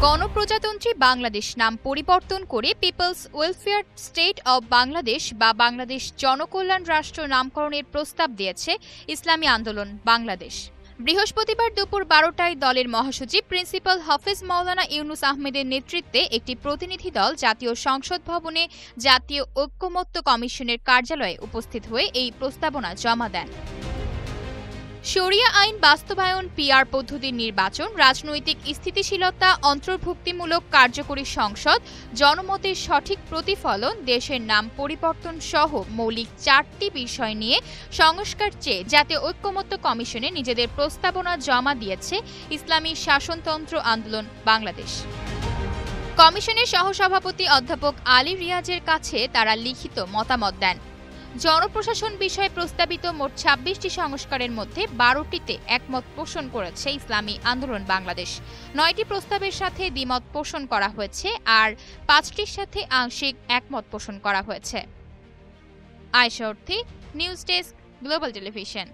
গণপ্রজাতন্ত্রী বাংলাদেশ নাম পরিবর্তন করে people's welfare state of Bangladesh বা বাংলাদেশ জনকল্যাণ রাষ্ট্র নামকরণের প্রস্তাব দিয়েছে ইসলামী আন্দোলন বাংলাদেশ। বৃহস্পতিবার দুপুর 12টায় দলের মহাসচিব প্রিন্সিপাল হাফেজ মাওলানা ইউনুস আহমেদের নেতৃত্বে একটি প্রতিনিধি দল জাতীয় সংসদ ভবনে জাতীয় ঐকমত্য কমিশনের কার্যালয়ে উপস্থিত হয়ে এই প্রস্তাবনা জমা দেন। শরিয়া আইন বাস্তবায়ন, পিআর পদ্ধতির নির্বাচন, রাজনৈতিক স্থিতিশীলতা, অন্তর্ভুক্তিমূলক কার্যকরী সংসদ, জনমতের সঠিক প্রতিফলন, দেশের নাম পরিবর্তন সহ মৌলিক 4টি বিষয় নিয়ে সংস্কার চেয়ে জাতীয় ঐকমত্য কমিশনে নিজেদের প্রস্তাবনা জমা দিয়েছে ইসলামী শাসনতন্ত্র আন্দোলন বাংলাদেশ। কমিশনের সহসভাপতি অধ্যাপক আলী রিয়াজের কাছে তারা লিখিত মতামত দেন। জনপ্রশাসন বিষয়ে প্রস্তাবিত মোট 26টি সংস্কারের মধ্যে 12টিতে একমত পোষণ করেছে ইসলামী আন্দোলন বাংলাদেশ। 9টি প্রস্তাবের সাথে দ্বিমত পোষণ করা হয়েছে আর 5টির সাথে আংশিক একমত পোষণ করা হয়েছে। আয়েশা অর্থী, নিউজ ডেস্ক, গ্লোবাল টেলিভিশন।